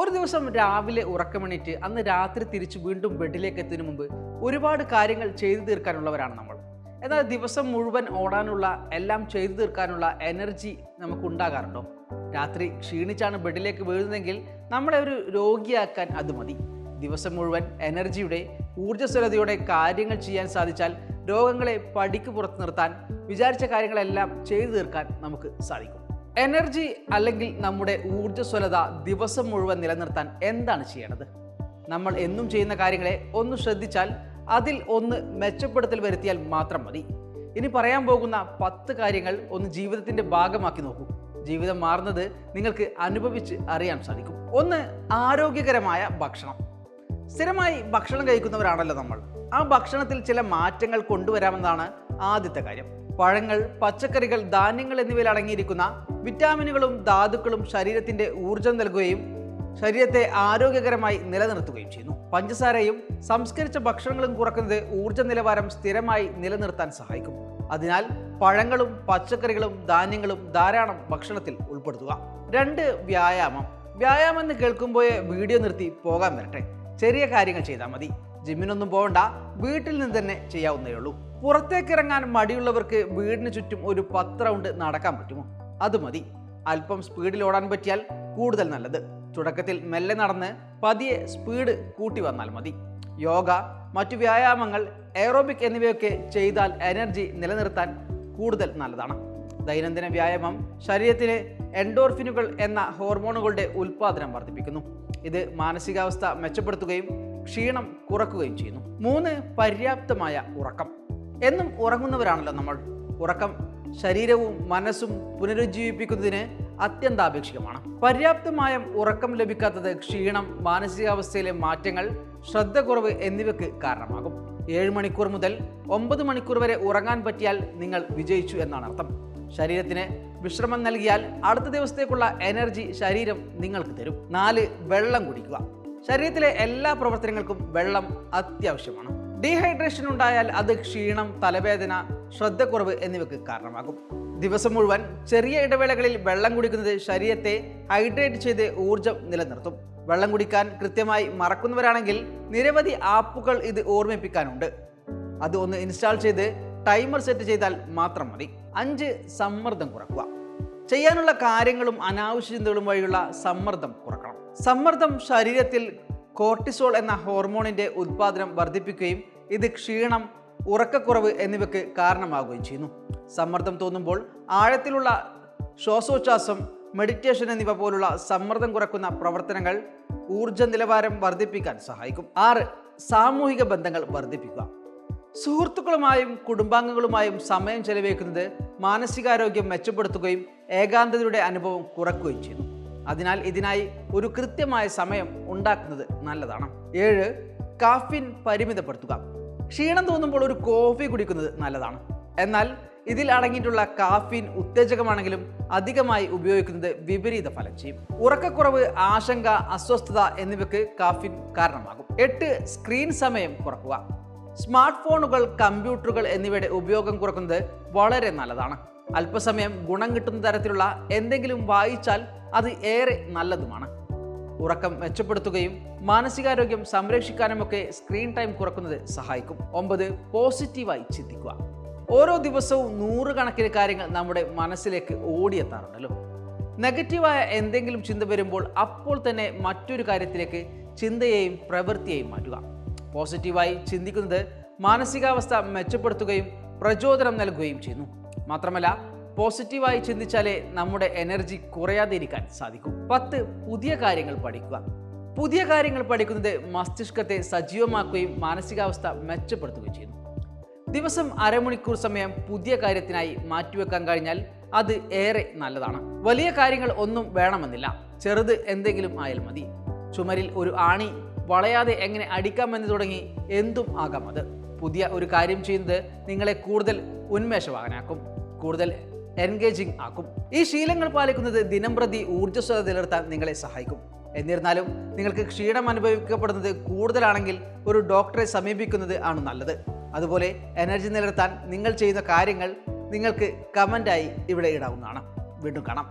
ഒരു ദിവസം രാവിലെ ഉറക്കമെണീറ്റ് അന്ന് രാത്രി തിരിച്ച് വീണ്ടും ബെഡിലേക്ക് എത്തുന്നതിന് മുമ്പ് ഒരുപാട് കാര്യങ്ങൾ ചെയ്തു തീർക്കാനുള്ളവരാണ് നമ്മൾ. എന്നാൽ ദിവസം മുഴുവൻ ഓടാനുള്ള എല്ലാം ചെയ്തു തീർക്കാനുള്ള എനർജി നമുക്ക് ഉണ്ടാകാറുണ്ടോ? രാത്രി ക്ഷീണിച്ചാണ് ബെഡിലേക്ക് വീഴുന്നതെങ്കിൽ നമ്മളെ ഒരു രോഗിയാക്കാൻ അത് മതി. ദിവസം മുഴുവൻ എനർജിയുടെ ഊർജ്ജസ്വലതയോടെ കാര്യങ്ങൾ ചെയ്യാൻ സാധിച്ചാൽ രോഗങ്ങളെ പടിക്ക് പുറത്ത് നിർത്താൻ വിചാരിച്ച കാര്യങ്ങളെല്ലാം ചെയ്തു തീർക്കാൻ നമുക്ക് സാധിക്കും. എനർജി അല്ലെങ്കിൽ നമ്മുടെ ഊർജ്ജസ്വലത ദിവസം മുഴുവൻ നിലനിർത്താൻ എന്താണ് ചെയ്യേണ്ടത്? നമ്മൾ എന്നും ചെയ്യുന്ന കാര്യങ്ങളെ ഒന്ന് ശ്രദ്ധിച്ചാൽ അതിൽ ഒന്ന് മെച്ചപ്പെടുത്തൽ വരുത്തിയാൽ മാത്രം മതി. ഇനി പറയാൻ പോകുന്ന 10 കാര്യങ്ങൾ ഒന്ന് ജീവിതത്തിൻ്റെ ഭാഗമാക്കി നോക്കൂ. ജീവിതം മാറുന്നത് നിങ്ങൾക്ക് അനുഭവിച്ച് അറിയാൻ സാധിക്കും. 1. ആരോഗ്യകരമായ ഭക്ഷണം. സ്ഥിരമായി ഭക്ഷണം കഴിക്കുന്നവരാണല്ലോ നമ്മൾ. ആ ഭക്ഷണത്തിൽ ചില മാറ്റങ്ങൾ കൊണ്ടുവരാമെന്നാണ് ആദ്യത്തെ കാര്യം. പഴങ്ങൾ, പച്ചക്കറികൾ, ധാന്യങ്ങൾ എന്നിവയിൽ അടങ്ങിയിരിക്കുന്ന വിറ്റാമിനുകളും ധാതുക്കളും ശരീരത്തിൻ്റെ ഊർജം നൽകുകയും ശരീരത്തെ ആരോഗ്യകരമായി നിലനിർത്തുകയും ചെയ്യുന്നു. പഞ്ചസാരയും സംസ്കരിച്ച ഭക്ഷണങ്ങളും കുറക്കുന്നത് ഊർജ്ജ നിലവാരം സ്ഥിരമായി നിലനിർത്താൻ സഹായിക്കും. അതിനാൽ പഴങ്ങളും പച്ചക്കറികളും ധാന്യങ്ങളും ധാരാളം ഭക്ഷണത്തിൽ ഉൾപ്പെടുത്തുക. 2. വ്യായാമം. വ്യായാമം എന്ന് കേൾക്കുമ്പോൾ വീഡിയോ നിർത്തി പോകാൻ വരട്ടെ. ചെറിയ കാര്യങ്ങൾ ചെയ്താൽ മതി. ജിമ്മിനൊന്നും പോകണ്ട, വീട്ടിൽ നിന്ന് തന്നെ ചെയ്യാവുന്നേ ഉള്ളൂ. പുറത്തേക്ക് ഇറങ്ങാൻ മടിയുള്ളവർക്ക് വീടിന് ചുറ്റും ഒരു 10 റൗണ്ട് നടക്കാൻ പറ്റുമോ? അത് മതി. അല്പം സ്പീഡിൽ ഓടാൻ പറ്റിയാൽ കൂടുതൽ നല്ലത്. തുടക്കത്തിൽ മെല്ലെ നടന്ന് പതിയെ സ്പീഡ് കൂട്ടി വന്നാൽ മതി. യോഗ, മറ്റു വ്യായാമങ്ങൾ, എയറോബിക് എന്നിവയൊക്കെ ചെയ്താൽ എനർജി നിലനിർത്താൻ കൂടുതൽ നല്ലതാണ്. ദൈനംദിന വ്യായാമം ശരീരത്തിന് എൻഡോർഫിനുകൾ എന്ന ഹോർമോണുകളുടെ ഉൽപ്പാദനം വർദ്ധിപ്പിക്കുന്നു. ഇത് മാനസികാവസ്ഥ മെച്ചപ്പെടുത്തുകയും ക്ഷീണം കുറക്കുകയും ചെയ്യുന്നു. 3. പര്യാപ്തമായ ഉറക്കം. എന്നും ഉറങ്ങുന്നവരാണല്ലോ നമ്മൾ. ഉറക്കം ശരീരവും മനസ്സും പുനരുജ്ജീവിപ്പിക്കുന്നതിന് അത്യന്താപേക്ഷിതമാണ്. പര്യാപ്തമായ ഉറക്കം ലഭിക്കാത്തത് ക്ഷീണം, മാനസികാവസ്ഥയിലെ മാറ്റങ്ങൾ, ശ്രദ്ധക്കുറവ് എന്നിവയ്ക്ക് കാരണമാകും. 7 മണിക്കൂർ മുതൽ 9 മണിക്കൂർ വരെ ഉറങ്ങാൻ പറ്റിയാൽ നിങ്ങൾ വിജയിച്ചു എന്നാണ് അർത്ഥം. ശരീരത്തിന് വിശ്രമം നൽകിയാൽ അടുത്ത ദിവസത്തേക്കുള്ള എനർജി ശരീരം നിങ്ങൾക്ക് തരും. 4. വെള്ളം കുടിക്കുക. ശരീരത്തിലെ എല്ലാ പ്രവർത്തനങ്ങൾക്കും വെള്ളം അത്യാവശ്യമാണ്. ഡീഹൈഡ്രേഷൻ ഉണ്ടായാൽ അത് ക്ഷീണം, തലവേദന, ശ്രദ്ധക്കുറവ് എന്നിവയ്ക്ക് കാരണമാകും. ദിവസം മുഴുവൻ ചെറിയ ഇടവേളകളിൽ വെള്ളം കുടിക്കുന്നത് ശരീരത്തെ ഹൈഡ്രേറ്റ് ചെയ്ത് ഊർജം നിലനിർത്തും. വെള്ളം കുടിക്കാൻ കൃത്യമായി മറക്കുന്നവരാണെങ്കിൽ നിരവധി ആപ്പുകൾ ഇത് ഓർമ്മിപ്പിക്കാനുണ്ട്. അത് ഒന്ന് ഇൻസ്റ്റാൾ ചെയ്ത് ടൈമർ സെറ്റ് ചെയ്താൽ മാത്രം മതി. 5. സമ്മർദ്ദം കുറയ്ക്കുക. ചെയ്യാനുള്ള കാര്യങ്ങളും അനാവശ്യ ചിന്തകളും വഴിയുള്ള സമ്മർദ്ദം കുറക്കണം. സമ്മർദ്ദം ശരീരത്തിൽ കോർട്ടിസോൾ എന്ന ഹോർമോണിന്റെ ഉൽപ്പാദനം വർദ്ധിപ്പിക്കുകയും ഇത് ക്ഷീണം, ഉറക്കക്കുറവ് എന്നിവയ്ക്ക് കാരണമാവുകയും ചെയ്യുന്നു. സമ്മർദ്ദം തോന്നുമ്പോൾ ആഴത്തിലുള്ള ശ്വാസോച്ഛ്വാസം, മെഡിറ്റേഷൻ എന്നിവ പോലുള്ള സമ്മർദ്ദം കുറയ്ക്കുന്ന പ്രവർത്തനങ്ങൾ ഊർജ്ജ നിലവാരം വർദ്ധിപ്പിക്കാൻ സഹായിക്കും. 6. സാമൂഹിക ബന്ധങ്ങൾ വർദ്ധിപ്പിക്കുക. സുഹൃത്തുക്കളുമായും കുടുംബാംഗങ്ങളുമായും സമയം ചെലവഴിക്കുന്നത് മാനസികാരോഗ്യം മെച്ചപ്പെടുത്തുകയും ഏകാന്തതയുടെ അനുഭവം കുറയ്ക്കുകയും ചെയ്യുന്നു. അതിനാൽ ഇതിനായി ഒരു കൃത്യമായ സമയം ഉണ്ടാക്കുന്നത് നല്ലതാണ്. 7. കാഫീൻ പരിമിതപ്പെടുത്തുക. ക്ഷീണം തോന്നുമ്പോൾ ഒരു കോഫി കുടിക്കുന്നത് നല്ലതാണ്. എന്നാൽ ഇതിൽ അടങ്ങിയിട്ടുള്ള കാഫീൻ ഉത്തേജകമാണെങ്കിലും അധികമായി ഉപയോഗിക്കുന്നത് വിപരീത ഫലം ചെയ്യും. ഉറക്കക്കുറവ്, ആശങ്ക, അസ്വസ്ഥത എന്നിവയ്ക്ക് കാഫീൻ കാരണമാകും. 8. സ്ക്രീൻ സമയം കുറയ്ക്കുക. സ്മാർട്ട് ഫോണുകൾ, കമ്പ്യൂട്ടറുകൾ എന്നിവയുടെ ഉപയോഗം കുറയ്ക്കുന്നത് വളരെ നല്ലതാണ്. അല്പസമയം ഗുണം കിട്ടുന്ന തരത്തിലുള്ള എന്തെങ്കിലും വായിച്ചാൽ അത് ഏറെ നല്ലതുമാണ്. ഉറക്കം മെച്ചപ്പെടുത്തുകയും മാനസികാരോഗ്യം സംരക്ഷിക്കാനുമൊക്കെ സ്ക്രീൻ ടൈം കുറക്കുന്നത് സഹായിക്കും. 9. പോസിറ്റീവായി ചിന്തിക്കുക. ഓരോ ദിവസവും 100 കണക്കിന് കാര്യങ്ങൾ നമ്മുടെ മനസ്സിലേക്ക് ഓടിയെത്താറുണ്ടല്ലോ. നെഗറ്റീവായ എന്തെങ്കിലും ചിന്ത വരുമ്പോൾ അപ്പോൾ തന്നെ മറ്റൊരു കാര്യത്തിലേക്ക് ചിന്തയെയും പ്രവൃത്തിയെയും മാറ്റുക. പോസിറ്റീവായി ചിന്തിക്കുന്നത് മാനസികാവസ്ഥ മെച്ചപ്പെടുത്തുകയും പ്രചോദനം നൽകുകയും ചെയ്യുന്നു. മാത്രമല്ല പോസിറ്റീവായി ചിന്തിച്ചാലേ നമ്മുടെ എനർജി കുറയാതെ ഇരിക്കാൻ സാധിക്കും. 10. പുതിയ കാര്യങ്ങൾ പഠിക്കുക. പുതിയ കാര്യങ്ങൾ പഠിക്കുന്നത് മസ്തിഷ്കത്തെ സജീവമാക്കുകയും മാനസികാവസ്ഥ മെച്ചപ്പെടുത്തുകയും ചെയ്യുന്നു. ദിവസം അരമണിക്കൂർ സമയം പുതിയ കാര്യത്തിനായി മാറ്റിവെക്കാൻ കഴിഞ്ഞാൽ അത് ഏറെ നല്ലതാണ്. വലിയ കാര്യങ്ങൾ ഒന്നും വേണമെന്നില്ല, ചെറുത് എന്തെങ്കിലും ആയാൽ മതി. ചുമരിൽ ഒരു ആണി വളയാതെ എങ്ങനെ അടിക്കാമെന്ന് തുടങ്ങി എന്തും ആകാം അത്. പുതിയ ഒരു കാര്യം ചെയ്യുന്നത് നിങ്ങളെ കൂടുതൽ ഉന്മേഷവാനാക്കും, കൂടുതൽ എൻഗേജിങ് ആക്കും. ഈ ശീലങ്ങൾ പാലിക്കുന്നത് ദിനംപ്രതി ഊർജ്ജസ്വലത നിലനിർത്താൻ നിങ്ങളെ സഹായിക്കും. എന്നിരുന്നാലും നിങ്ങൾക്ക് ക്ഷീണം അനുഭവിക്കപ്പെടുന്നത് കൂടുതലാണെങ്കിൽ ഒരു ഡോക്ടറെ സമീപിക്കുന്നത് ആണ് നല്ലത്. അതുപോലെ എനർജി നിലനിർത്താൻ നിങ്ങൾ ചെയ്യുന്ന കാര്യങ്ങൾ നിങ്ങൾക്ക് കമൻ്റായി ഇവിടെ ഇടാവുന്നതാണ്. വീണ്ടും കാണാം.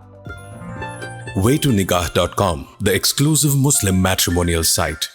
waytonikah.com, the exclusive Muslim matrimonial site.